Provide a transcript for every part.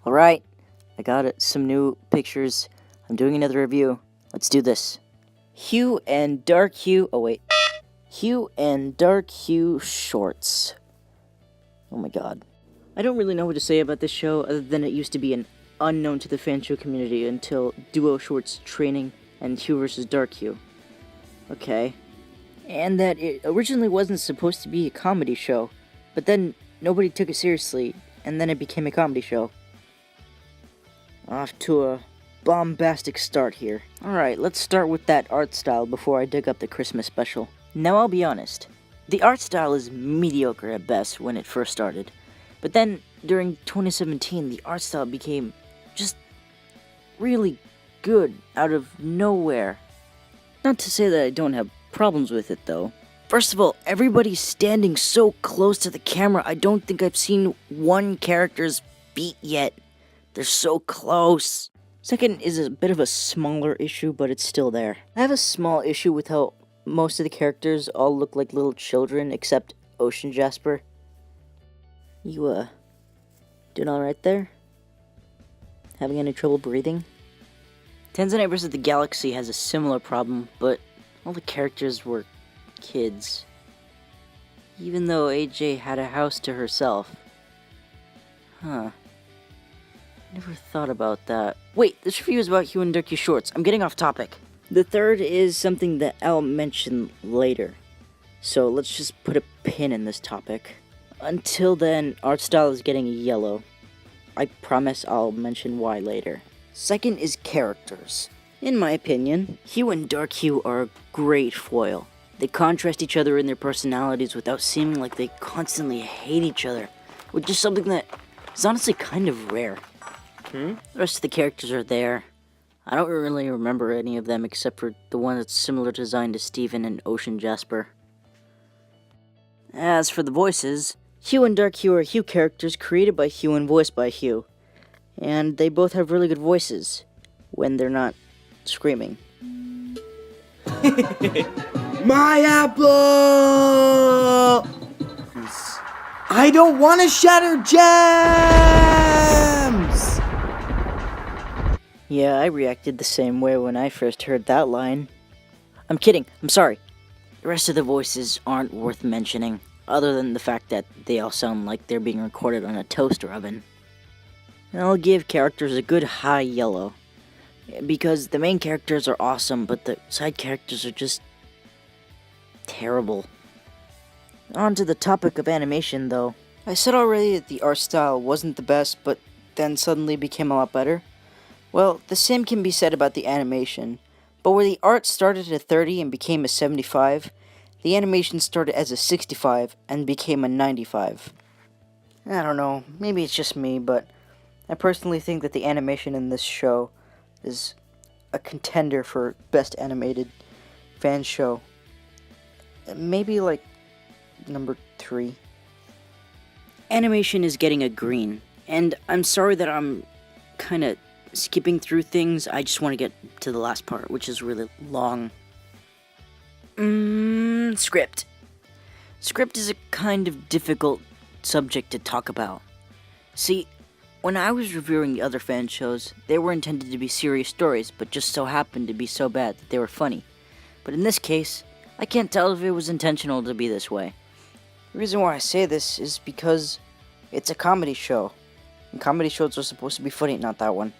Alright, I got some new pictures. I'm doing another review. Let's do this. Hugh and Dark Hugh. Oh, wait. Hugh and Dark Hugh shorts. Oh my god. I don't really know what to say about this show other than it used to be an unknown to the fan show community until Duo Shorts Training and Hugh vs. Dark Hugh. Okay. And that it originally wasn't supposed to be a comedy show, but then nobody took it seriously, and then it became a comedy show. Off to a bombastic start here. Alright, let's start with that art style before I dig up the Christmas special. Now I'll be honest, the art style is mediocre at best when it first started, but then during 2017 the art style became just really good out of nowhere. Not to say that I don't have problems with it though. First of all, everybody's standing so close to the camera, I don't think I've seen one character's feet yet. They're so close. Second is a bit of a smaller issue, but it's still there. I have a small issue with how most of the characters all look like little children, except Ocean Jasper. You, doing alright there? Having any trouble breathing? Tanzanite vs. the Galaxy has a similar problem, but all the characters were kids. Even though AJ had a house to herself. Huh. Never thought about that. Wait, this review is about Hugh and Dark Hugh shorts. I'm getting off topic. The third is something that I'll mention later. So let's just put a pin in this topic. Until then, art style is getting yellow. I promise I'll mention why later. Second is characters. In my opinion, Hugh and Dark Hugh are a great foil. They contrast each other in their personalities without seeming like they constantly hate each other, which is something that is honestly kind of rare. The rest of the characters are there. I don't really remember any of them except for the one that's similar design to Steven and Ocean Jasper. As for the voices, Hugh and Dark Hugh are Hugh characters created by Hugh and voiced by Hugh. And they both have really good voices when they're not screaming. My apple! I don't want to shatter gems! Yeah, I reacted the same way when I first heard that line. I'm kidding, I'm sorry. The rest of the voices aren't worth mentioning, other than the fact that they all sound like they're being recorded on a toaster oven. And I'll give characters a good high yellow, because the main characters are awesome, but the side characters are just terrible. On to the topic of animation, though. I said already that the art style wasn't the best, but then suddenly became a lot better. Well, the same can be said about the animation, but where the art started at 30 and became a 75, the animation started as a 65 and became a 95. I don't know, maybe it's just me, but I personally think that the animation in this show is a contender for best animated fan show. Maybe like number 3. Animation is getting a green, and I'm sorry that I'm kind of skipping through things. I just want to get to the last part, which is really long. Script. Script is a kind of difficult subject to talk about. See, when I was reviewing the other fan shows, they were intended to be serious stories, but just so happened to be so bad that they were funny. But in this case, I can't tell if it was intentional to be this way. The reason why I say this is because it's a comedy show, and comedy shows are supposed to be funny, not that one.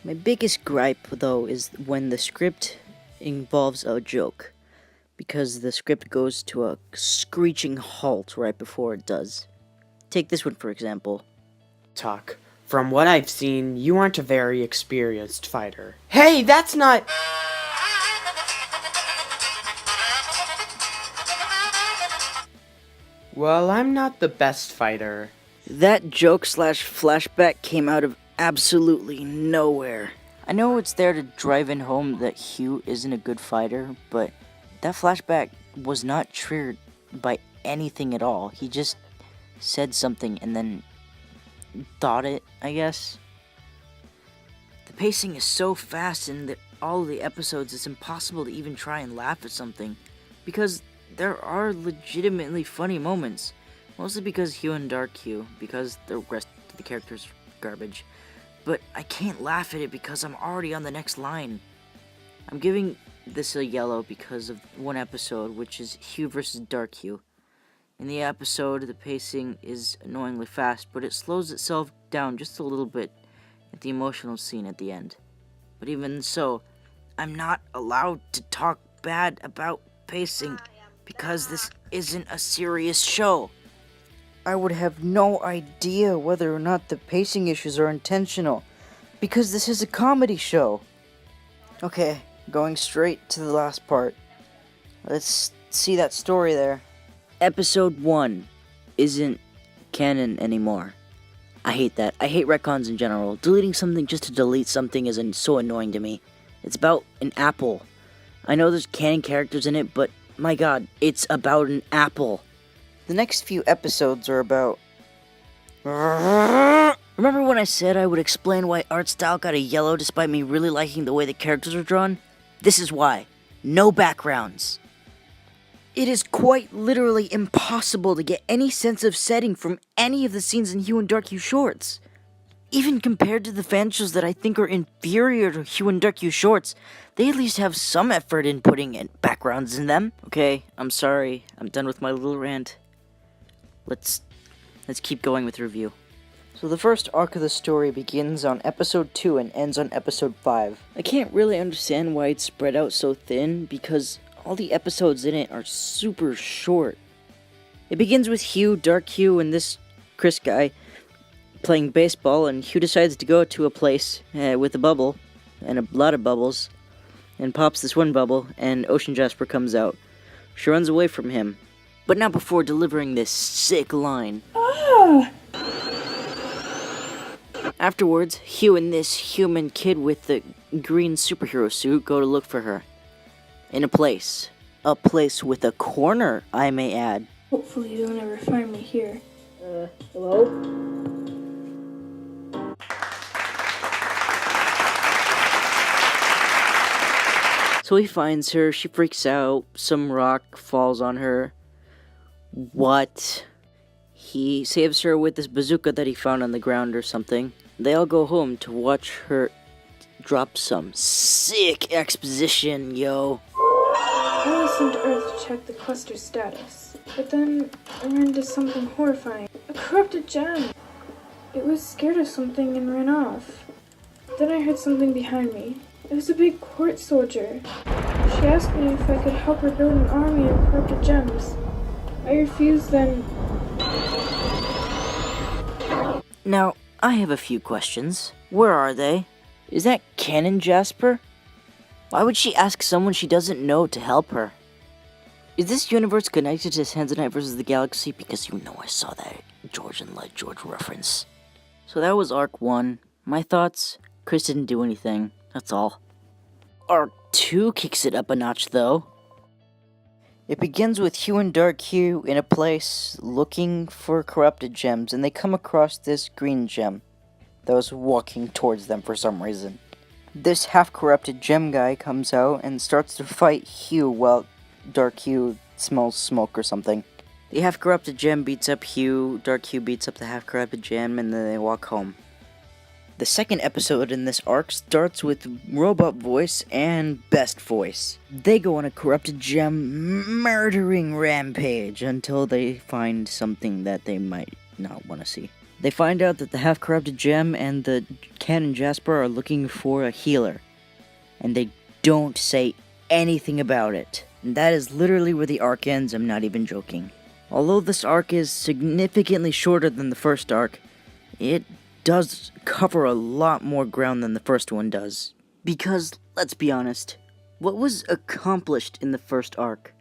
My biggest gripe, though, is when the script involves a joke, because the script goes to a screeching halt right before it does. Take this one, for example. Talk. From what I've seen, you aren't a very experienced fighter. Hey, that's not... Well, I'm not the best fighter. That joke/flashback came out of absolutely nowhere. I know it's there to drive in home that Hugh isn't a good fighter, but that flashback was not triggered by anything at all. He just said something and then thought it, I guess. The pacing is so fast in all the episodes, it's impossible to even try and laugh at something, because there are legitimately funny moments. Mostly because Hugh and Dark Hugh, because the rest of the characters garbage. But I can't laugh at it because I'm already on the next line. I'm giving this a yellow because of one episode, which is Hugh versus Dark Hugh. In the episode, the pacing is annoyingly fast, but it slows itself down just a little bit at the emotional scene at the end. But even so, I'm not allowed to talk bad about pacing because this isn't a serious show. I would have no idea whether or not the pacing issues are intentional because this is a comedy show. Okay, going straight to the last part. Let's see that story there. Episode 1 isn't canon anymore. I hate that. I hate retcons in general. Deleting something just to delete something is so annoying to me. It's about an apple. I know there's canon characters in it, but my god, it's about an apple. The next few episodes are about... Remember when I said I would explain why art style got a yellow despite me really liking the way the characters are drawn? This is why. No backgrounds. It is quite literally impossible to get any sense of setting from any of the scenes in Hugh and Dark Hugh shorts. Even compared to the fan shows that I think are inferior to Hugh and Dark Hugh shorts, they at least have some effort in putting in backgrounds in them. Okay, I'm sorry. I'm done with my little rant. Let's keep going with the review. So the first arc of the story begins on episode 2 and ends on episode 5. I can't really understand why it's spread out so thin because all the episodes in it are super short. It begins with Hugh, Dark Hugh, and this Chris guy playing baseball, and Hugh decides to go to a place with a bubble, and a lot of bubbles, and pops this one bubble, and Ocean Jasper comes out. She runs away from him, but not before delivering this sick line. Afterwards, Hugh and this human kid with the green superhero suit go to look for her. In a place with a corner, I may add. Hopefully you'll never find me here. Hello? So he finds her, she freaks out, some rock falls on her. What? He saves her with this bazooka that he found on the ground or something. They all go home to watch her drop some sick exposition, yo. I was sent to Earth to check the cluster status, but then I ran into something horrifying. A corrupted gem. It was scared of something and ran off. Then I heard something behind me. It was a big court soldier. She asked me if I could help her build an army of corrupted gems. I refused then. Now, I have a few questions. Where are they? Is that canon, Jasper? Why would she ask someone she doesn't know to help her? Is this universe connected to Tanzanite vs. the Galaxy? Because you know I saw that George and Led George reference. So that was Arc 1. My thoughts? Chris didn't do anything. That's all. Arc 2 kicks it up a notch, though. It begins with Hugh and Dark Hugh in a place looking for corrupted gems, and they come across this green gem that was walking towards them for some reason. This half-corrupted gem guy comes out and starts to fight Hugh while Dark Hugh smells smoke or something. The half-corrupted gem beats up Hugh, Dark Hugh beats up the half-corrupted gem, and then they walk home. The second episode in this arc starts with Robot Voice and Best Voice. They go on a corrupted gem murdering rampage until they find something that they might not want to see. They find out that the half-corrupted gem and the canon Jasper are looking for a healer, and they don't say anything about it. And that is literally where the arc ends, I'm not even joking. Although this arc is significantly shorter than the first arc, it does cover a lot more ground than the first one does. Because, let's be honest, what was accomplished in the first arc?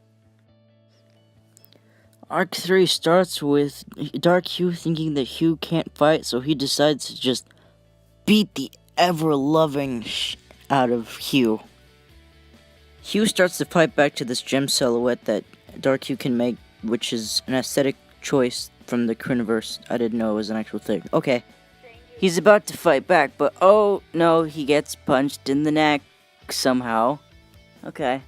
Arc 3 starts with Dark Hugh thinking that Hugh can't fight, so he decides to just beat the ever-loving out of Hugh. Hugh starts to fight back to this gem silhouette that Dark Hugh can make, which is an aesthetic choice from the Criniverse. I didn't know it was an actual thing. Okay. He's about to fight back, but oh no, he gets punched in the neck somehow. Okay.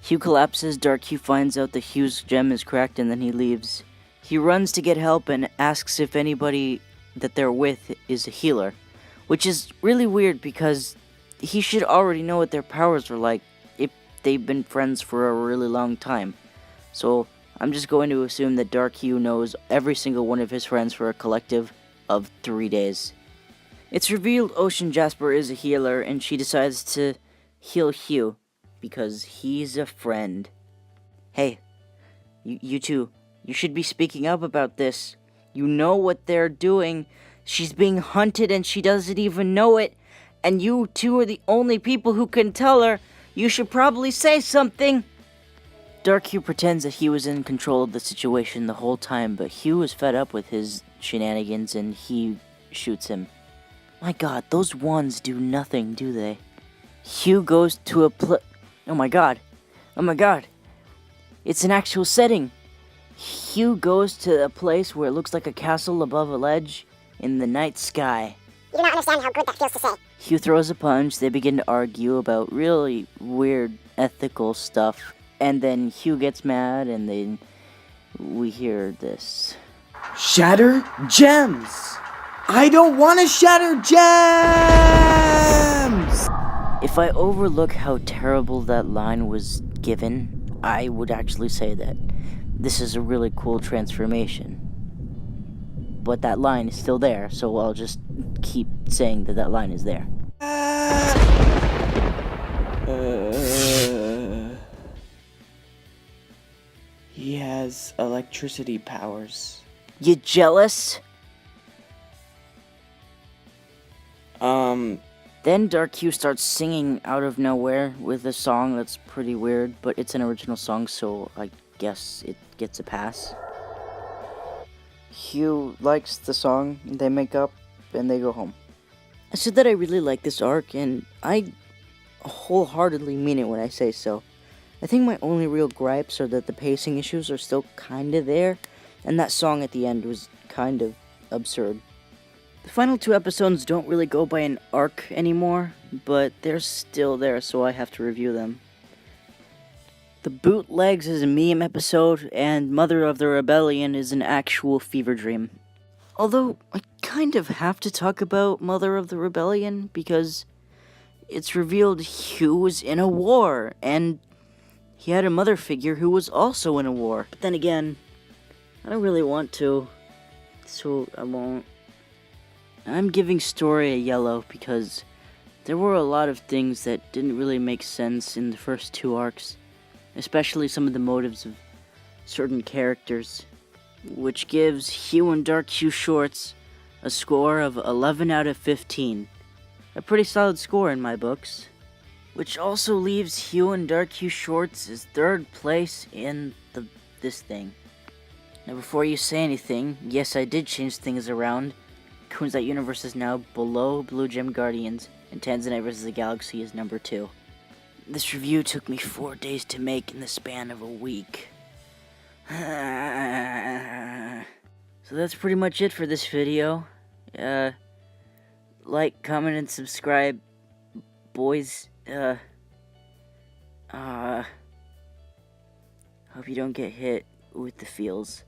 Hugh collapses, Dark Hugh finds out that Hugh's gem is cracked, and then he leaves. He runs to get help and asks if anybody that they're with is a healer, which is really weird because he should already know what their powers are like if they've been friends for a really long time. So I'm just going to assume that Dark Hugh knows every single one of his friends for a collective of 3 days. It's revealed Ocean Jasper is a healer, and she decides to heal Hugh because he's a friend. Hey, you two, you should be speaking up about this. You know what they're doing. She's being hunted and she doesn't even know it. And you two are the only people who can tell her. You should probably say something. Dark Hugh pretends that he was in control of the situation the whole time, but Hugh is fed up with his shenanigans and he shoots him. My god, those wands do nothing, do they? Hugh goes to a Oh my god. It's an actual setting. Hugh goes to a place where it looks like a castle above a ledge in the night sky. You do not understand how good that feels to say. Hugh throws a punch, they begin to argue about really weird ethical stuff, and then Hugh gets mad, and then we hear this. Shatter gems! I don't want to shatter gems! If I overlook how terrible that line was given, I would actually say that this is a really cool transformation. But that line is still there, so I'll just keep saying that that line is there. He has electricity powers. You jealous? Then Dark Hugh starts singing out of nowhere with a song that's pretty weird, but it's an original song, so I guess it gets a pass. Hugh likes the song, they make up, and they go home. I said that I really like this arc, and I wholeheartedly mean it when I say so. I think my only real gripes are that the pacing issues are still kinda there, and that song at the end was kind of absurd. The final 2 episodes don't really go by an arc anymore, but they're still there, so I have to review them. The Bootlegs is a meme episode, and Mother of the Rebellion is an actual fever dream. Although, I kind of have to talk about Mother of the Rebellion, because it's revealed Hugh was in a war, and he had a mother figure who was also in a war. But then again, I don't really want to, so I won't. I'm giving story a yellow because there were a lot of things that didn't really make sense in the first 2 arcs, especially some of the motives of certain characters, which gives Hugh and Dark Hugh Shorts a score of 11 out of 15. A pretty solid score in my books. Which also leaves Hugh and Dark Hugh Shorts as 3rd place in this thing. Now before you say anything, yes, I did change things around. That universe is now below Blue Gem Guardians, and Tanzanite vs. the Galaxy is number 2. This review took me 4 days to make in the span of a week. So that's pretty much it for this video. Like, comment, and subscribe, boys. Hope you don't get hit with the feels.